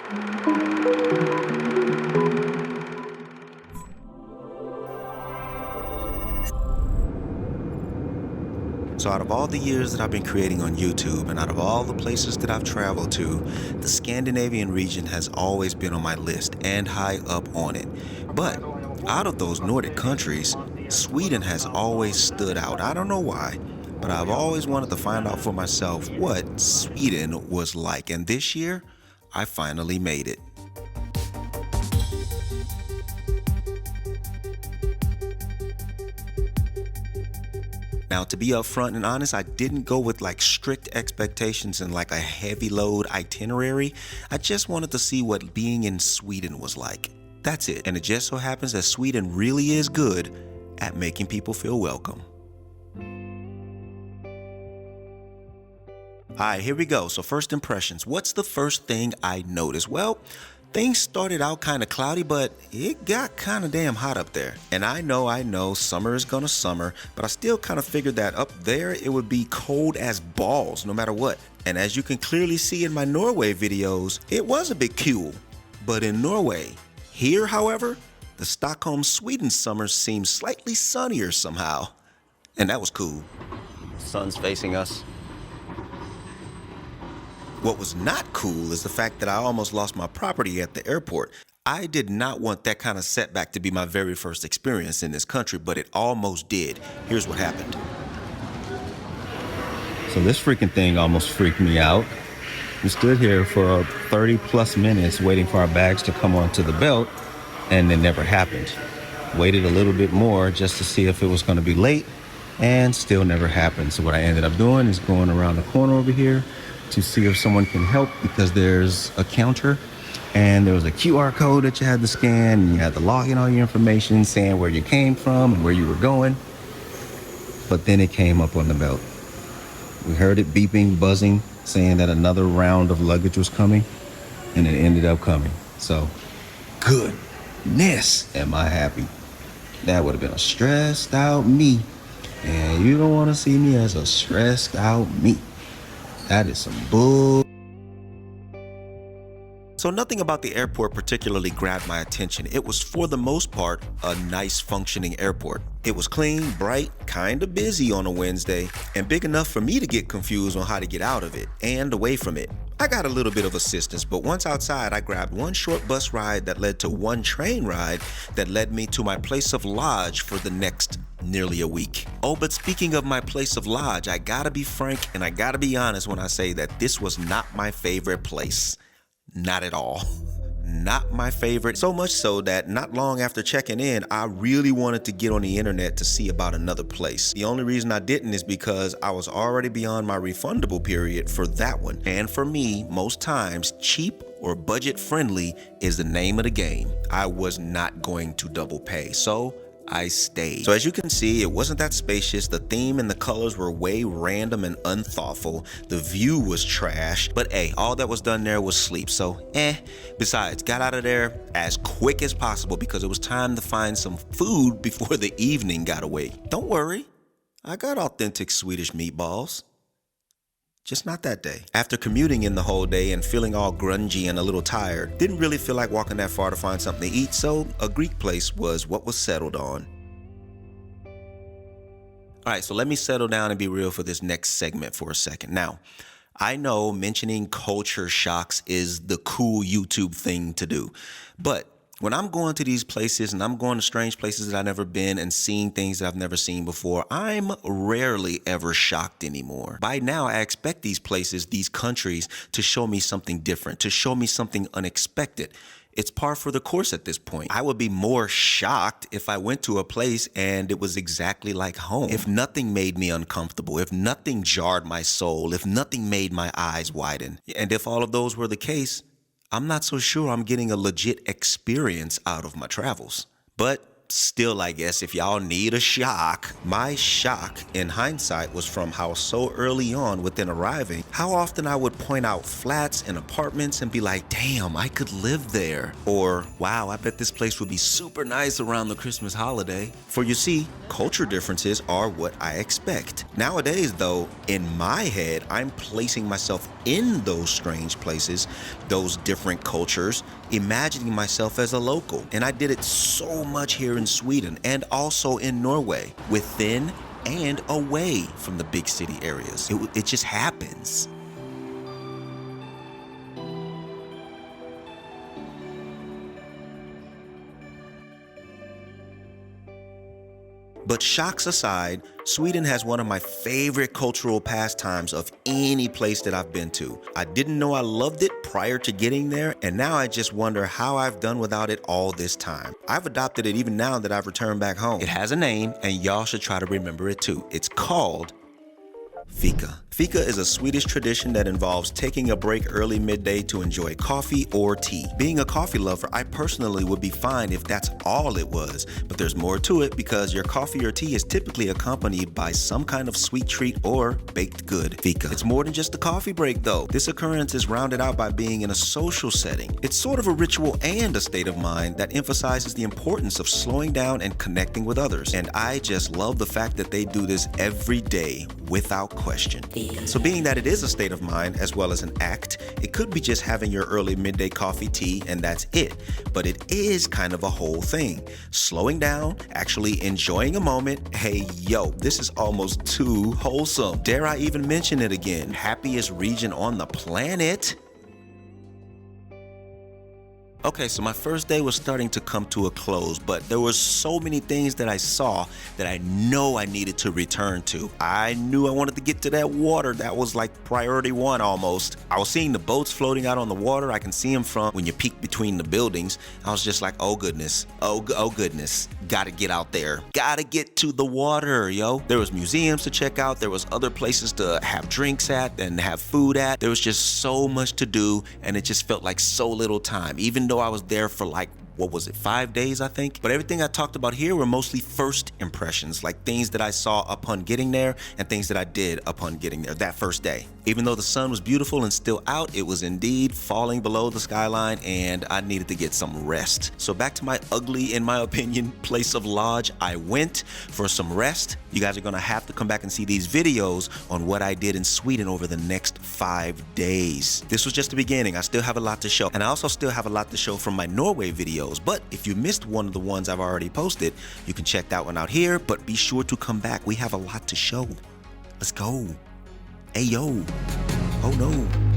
So out of all the years that I've been creating on YouTube and out of all the places that I've traveled to, the Scandinavian region has always been on my list and high up on it. But out of those Nordic countries, Sweden has always stood out. I don't know why, but I've always wanted to find out for myself what Sweden was like. And this year, I finally made it. Now, to be upfront and honest, I didn't go with like strict expectations and like a heavy load itinerary. I just wanted to see what being in Sweden was like. That's it. And it just so happens that Sweden really is good at making people feel welcome. All right, here we go. So first impressions. What's the first thing I noticed? Well, things started out kind of cloudy, but it got kind of damn hot up there. And I know, summer is gonna summer, but I still kind of figured that up there it would be cold as balls no matter what. And as you can clearly see in my Norway videos, it was a bit cool. But in Norway, here, however, the Stockholm, Sweden summers seemed slightly sunnier somehow. And that was cool. Sun's facing us. What was not cool is the fact that I almost lost my property at the airport. I did not want that kind of setback to be my very first experience in this country, but it almost did. Here's what happened. So this freaking thing almost freaked me out. We stood here for 30 plus minutes waiting for our bags to come onto the belt, and it never happened. Waited a little bit more just to see if it was going to be late, and still never happened. So what I ended up doing is going around the corner over here to see if someone can help, because there's a counter and there was a QR code that you had to scan, and you had to log in all your information saying where you came from and where you were going. But then it came up on the belt. We heard it beeping, buzzing, saying that another round of luggage was coming, and it ended up coming. So, goodness, am I happy. That would have been a stressed out me. And you don't want to see me as a stressed out me. That is some bull. So nothing about the airport particularly grabbed my attention. It was for the most part a nice functioning airport. It was clean, bright, kind of busy on a Wednesday, and big enough for me to get confused on how to get out of it and away from it. I got a little bit of assistance, but once outside, I grabbed one short bus ride that led to one train ride that led me to my place of lodge for the next nearly a week. Oh, but speaking of my place of lodge, I gotta be frank and I gotta be honest when I say that this was not my favorite place. Not at all. Not my favorite. So much so that not long after checking in, I really wanted to get on the internet to see about another place. The only reason I didn't is because I was already beyond my refundable period for that one. And for me, most times, cheap or budget friendly is the name of the game. I was not going to double pay. So I stayed. So as you can see, it wasn't that spacious. The theme and the colors were way random and unthoughtful. The view was trash, but hey, all that was done there was sleep, so Besides, got out of there as quick as possible because it was time to find some food before the evening got away. Don't worry, I got authentic Swedish meatballs. Just not that day. After commuting in the whole day and feeling all grungy and a little tired, didn't really feel like walking that far to find something to eat, so a Greek place was what was settled on. All right, so let me settle down and be real for this next segment for a second. Now, I know mentioning culture shocks is the cool YouTube thing to do, but when I'm going to these places and I'm going to strange places that I've never been and seeing things that I've never seen before, I'm rarely ever shocked anymore. By now, I expect these places, these countries, to show me something different, to show me something unexpected. It's par for the course at this point. I would be more shocked if I went to a place and it was exactly like home. If nothing made me uncomfortable, if nothing jarred my soul, if nothing made my eyes widen. And if all of those were the case, I'm not so sure I'm getting a legit experience out of my travels. But still, I guess if y'all need a shock, my shock in hindsight was from how so early on within arriving, how often I would point out flats and apartments and be like, damn, I could live there. Or, wow, I bet this place would be super nice around the Christmas holiday. For you see, culture differences are what I expect. Nowadays though, in my head, I'm placing myself in those strange places, those different cultures, imagining myself as a local. And I did it so much here in Sweden and also in Norway, within and away from the big city areas. It just happens. But shocks aside, Sweden has one of my favorite cultural pastimes of any place that I've been to. I didn't know I loved it prior to getting there, and now I just wonder how I've done without it all this time. I've adopted it even now that I've returned back home. It has a name, and y'all should try to remember it too. It's called FIKA. FIKA is a Swedish tradition that involves taking a break early midday to enjoy coffee or tea. Being a coffee lover, I personally would be fine if that's all it was, but there's more to it because your coffee or tea is typically accompanied by some kind of sweet treat or baked good. FIKA. It's more than just a coffee break though. This occurrence is rounded out by being in a social setting. It's sort of a ritual and a state of mind that emphasizes the importance of slowing down and connecting with others. And I just love the fact that they do this every day without question. So being that it is a state of mind as well as an act, it could be just having your early midday coffee, tea, and that's it. But it is kind of a whole thing. Slowing down, actually enjoying a moment. Hey, yo, this is almost too wholesome. Dare I even mention it again? Happiest region on the planet. Okay, so my first day was starting to come to a close, but there were so many things that I saw that I know I needed to return to. I knew I wanted to get to that water. That was like priority one almost. I was seeing the boats floating out on the water. I can see them from when you peek between the buildings. I was just like, oh goodness, oh goodness. Gotta get out there. Gotta get to the water, yo. There was museums to check out. There was other places to have drinks at and have food at. There was just so much to do, and it just felt like so little time, even though I was there for like, what was it, 5 days, I think? But everything I talked about here were mostly first impressions, like things that I saw upon getting there and things that I did upon getting there that first day. Even though the sun was beautiful and still out, it was indeed falling below the skyline and I needed to get some rest. So back to my ugly, in my opinion, place of lodge, I went for some rest. You guys are gonna have to come back and see these videos on what I did in Sweden over the next 5 days. This was just the beginning. I still have a lot to show. And I also still have a lot to show from my Norway videos. But if you missed one of the ones I've already posted, you can check that one out here, but be sure to come back. We have a lot to show. Let's go. Hey, yo. Oh, no.